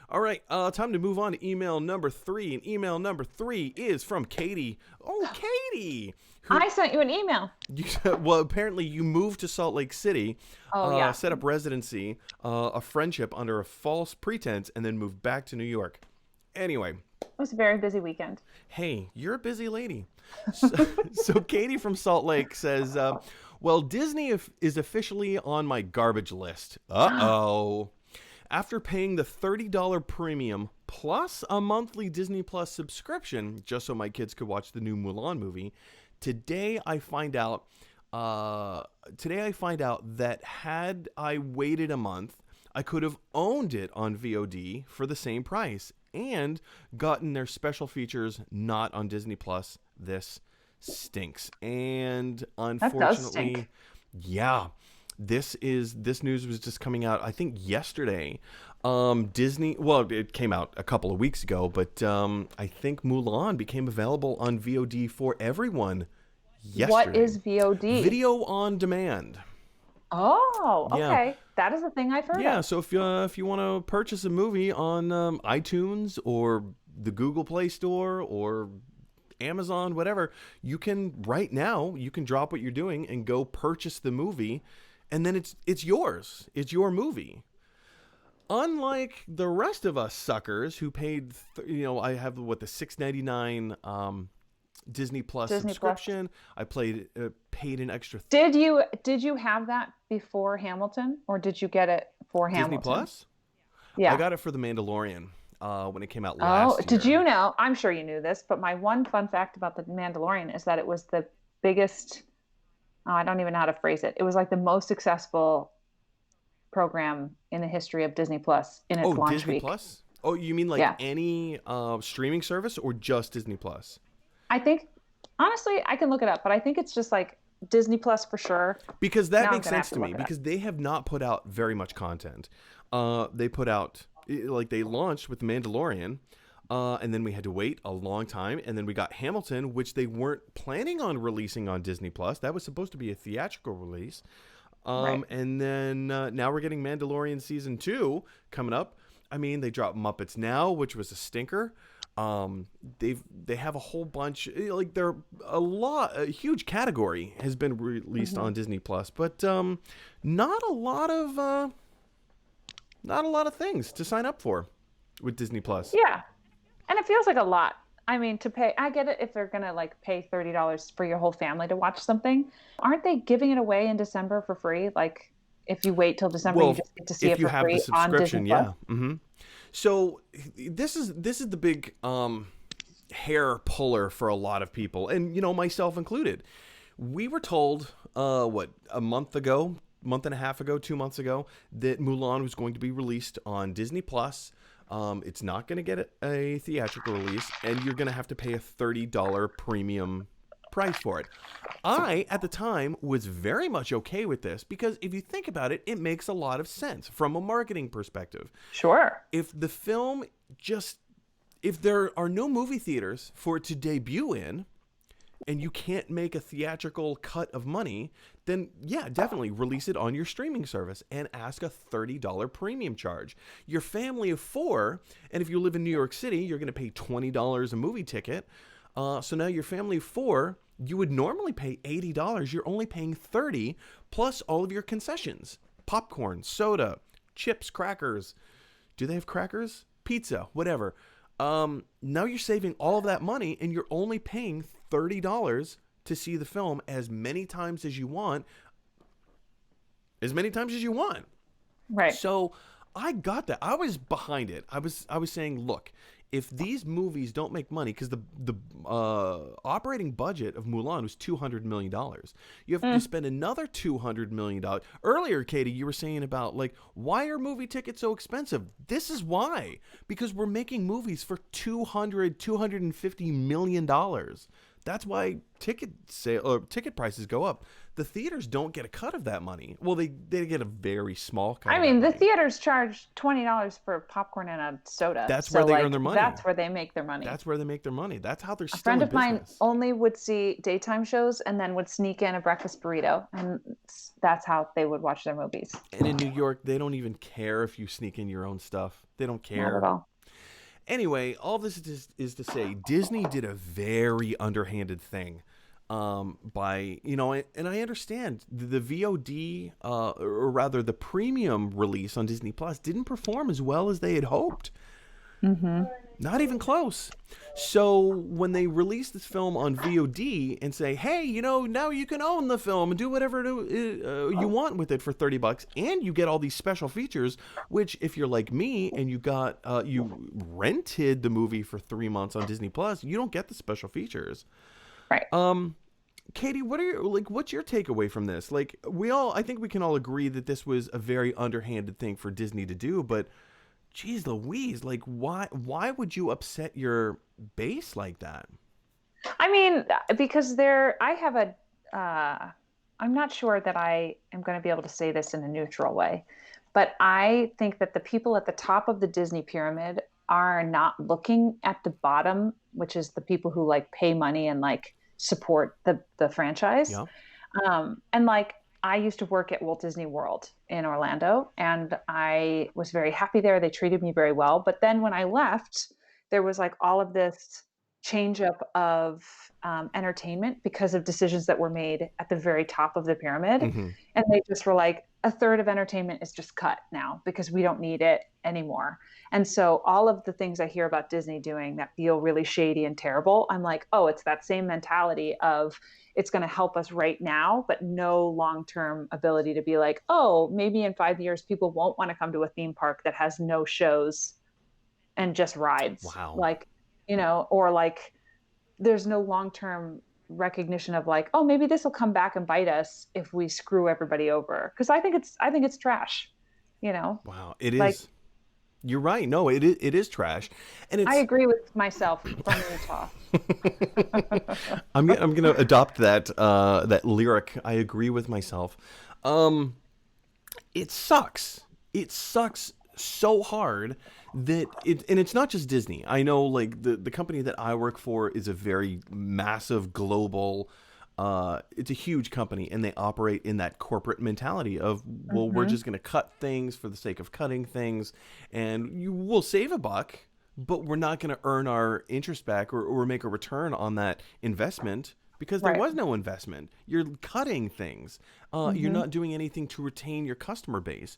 All right, time to move on to email number 3. And email number 3 is from Katie. Oh, Katie! Who, I sent you an email. you, well, apparently you moved to Salt Lake City, Oh yeah, set it up residency, a friendship under a false pretense, and then moved back to New York. Anyway, was a very busy weekend. hey, you're a busy lady. So Katie from Salt Lake says, well, is officially on my garbage list. Uh-oh. After paying the $30 premium plus a monthly Disney Plus subscription, just so my kids could watch the new Mulan movie, today I find out that had I waited a month, I could have owned it on VOD for the same price and gotten their special features not on Disney Plus. This stinks. And That does unfortunately, stink. yeah, this news was just coming out, I think, yesterday. Disney, well, it came out a couple of weeks ago, but I think Mulan became available on VOD for everyone What yesterday. is VOD? Video on demand. Oh, Yeah. okay. That is a thing I've heard Yeah, of. so if you want to purchase a movie on iTunes or the Google Play Store or Amazon, whatever, you can right now you can drop what you're doing and go purchase the movie, and then it's yours. It's your movie. Unlike the rest of us suckers who paid, I have the $6.99 Disney Plus Disney Plus. subscription. I paid an extra Did you have that before Hamilton, or did you get it for Disney Hamilton? Plus. I Yeah. got it for The Mandalorian when it came out Oh, last did year. you know? I'm sure you knew this, but my one fun fact about The Mandalorian is that it was the biggest, oh, I don't even know how to phrase it. It was like the most successful program in the history of Disney Plus in its Oh, launch Disney week. Plus? Oh, you mean like Yeah. any streaming service or just Disney Plus? I think, honestly, I can look it up, but I think it's just like Disney Plus for sure. Because that Now I'm makes gonna have sense to to look me it up. because they have not put out very much content. They put out like they launched with Mandalorian, and then we had to wait a long time, and then we got Hamilton, which they weren't planning on releasing on Disney Plus. That was supposed to be a theatrical release. Right. And then now we're getting Mandalorian season 2 coming up. I mean, they dropped Muppets Now, which was a stinker. They have a whole bunch, like they're a huge category has been released Hmm. on Disney Plus, but not a lot of things to sign up for with Disney Plus. Yeah. And it feels like a lot. I mean, to pay, I get it if they're gonna like pay $30 for your whole family to watch something. Aren't they giving it away in December for free? Like if you wait till December, you Well, just get to see if it you for have the free on Disney subscription, Plus. yeah. So this is the big hair puller for a lot of people, and myself included. We were told a month and a half ago, 2 months ago, that Mulan was going to be released on Disney Plus. It's not going to get a theatrical release, and you're going to have to pay a $30 premium price for it. I, at the time, was very much okay with this because if you think about it, it makes a lot of sense from a marketing perspective. Sure. If the film if there are no movie theaters for it to debut in, and you can't make a theatrical cut of money, then yeah, definitely release it on your streaming service and ask a $30 premium charge. Your family of 4, and if you live in New York City, you're going to pay $20 a movie ticket. So now your family of 4, you would normally pay $80. You're only paying $30 plus all of your concessions: popcorn, soda, chips, crackers. Do they have crackers? Pizza, whatever. Now you're saving all of that money, and you're only paying $30 to see the film as many times as you want. As many times as you want. Right. So I got that. I was behind it. I was saying, look, if these movies don't make money, because the operating budget of Mulan was $200 million, you have to spend another $200 million. Earlier, Katie, you were saying about like, why are movie tickets so expensive? This is why, because we're making movies for $250 million. That's why ticket prices go up. The theaters don't get a cut of that money. Well, they get a very small cut I of that mean, the money. theaters charge $20 for popcorn and a soda. That's where So they earn like their money. that's where they make their money. That's where they make their money. That's how they're A still friend in of mine business. only would see daytime shows and then would sneak in a breakfast burrito, and that's how they would watch their movies. And in New York, they don't even care if you sneak in your own stuff. They don't Not at care. all. Anyway, all this is to say Disney did a very underhanded thing by, and I understand the VOD, or rather the premium release on Disney Plus didn't perform as well as they had hoped. Mm-hmm. Not even close. So when they release this film on VOD and say, "Hey, now you can own the film and do whatever you want with it for $30, and you get all these special features," which, if you're like me and you rented the movie for 3 months on Disney Plus, you don't get the special features. Right. Katie, what's your takeaway from this? Like, I think we can all agree that this was a very underhanded thing for Disney to do, but geez Louise, like why would you upset your base like that? I mean, because I'm not sure that I am going to be able to say this in a neutral way, but I think that the people at the top of the Disney pyramid are not looking at the bottom, which is the people who like pay money and like support the franchise. Yeah. And like I used to work at Walt Disney World in Orlando, and I was very happy there. They treated me very well. But then when I left, there was like all of this change up of entertainment because of decisions that were made at the very top of the pyramid. Mm-hmm. And they just were like, a third of entertainment is just cut now because we don't need it anymore. And so all of the things I hear about Disney doing that feel really shady and terrible, I'm like, oh, it's that same mentality of it's going to help us right now, but no long-term ability to be like, oh, maybe in 5 years, people won't want to come to a theme park that has no shows and just rides. Wow. Like, or like there's no long-term recognition of like, oh, maybe this will come back and bite us if we screw everybody over. Because I think it's trash. Wow, it like, is. You're right. No, it is trash, and I agree with myself from Utah. I'm gonna adopt that lyric. I agree with myself. It sucks. It sucks so hard that and it's not just Disney. I know, like the company that I work for is a very massive global. It's a huge company, and they operate in that corporate mentality of, well, we're just going to cut things for the sake of cutting things, and you will save a buck, but we're not going to earn our interest back or make a return on that investment because there was no investment. You're cutting things. You're not doing anything to retain your customer base.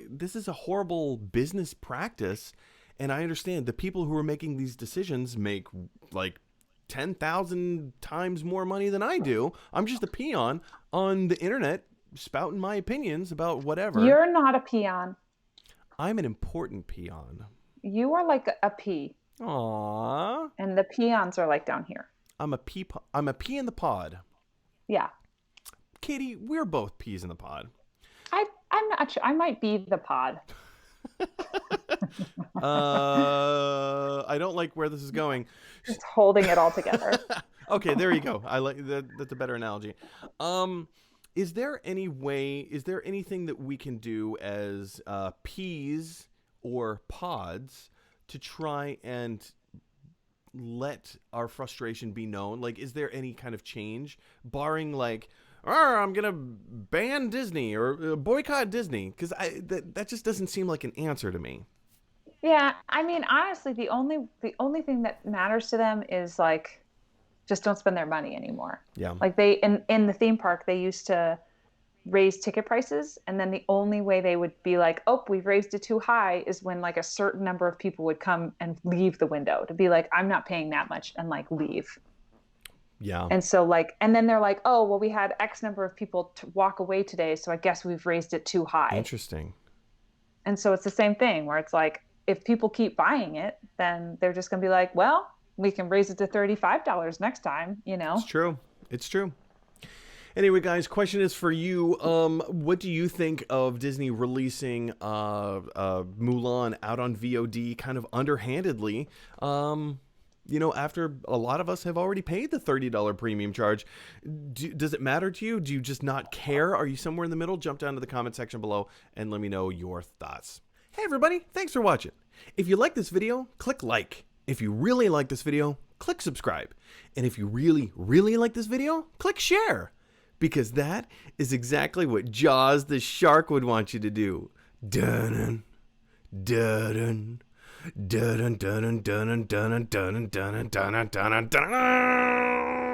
This is a horrible business practice, and I understand the people who are making these decisions make like 10,000 times more money than I do. I'm just a peon on the internet spouting my opinions about whatever. You're not a peon. I'm an important peon. You are like a pea. Aww. And the peons are like down here. I'm a pea in the pod. Yeah. Katie, we're both peas in the pod. I'm not sure. I might be the pod. I don't like where this is going. Just holding it all together. Okay, there you go. I like that. That's a better analogy. Is there anything that we can do as peas or pods to try and let our frustration be known? Like, is there any kind of change, barring like, I'm gonna ban Disney or boycott Disney? Because that just doesn't seem like an answer to me. Yeah, I mean, honestly, the only thing that matters to them is like, just don't spend their money anymore. Yeah. Like they in the theme park, they used to raise ticket prices, and then the only way they would be like, oh, we've raised it too high, is when like a certain number of people would come and leave the window to be like, I'm not paying that much, and like leave. Yeah. And so like, and then they're like, oh, well, we had X number of people to walk away today, so I guess we've raised it too high. Interesting. And so it's the same thing where it's like, if people keep buying it, then they're just going to be like, well, we can raise it to $35 next time, It's true. It's true. Anyway, guys, question is for you. What do you think of Disney releasing Mulan out on VOD kind of underhandedly? after a lot of us have already paid the $30 premium charge. Does it matter to you? Do you just not care? Are you somewhere in the middle? Jump down to the comment section below and let me know your thoughts. Hey everybody, thanks for watching. If you like this video, click like. If you really like this video, click subscribe. And if you really, really like this video, click share. Because that is exactly what Jaws the shark would want you to do. Dun dun dun dun dun dun dun dun dun dun dun dun dun dun dun.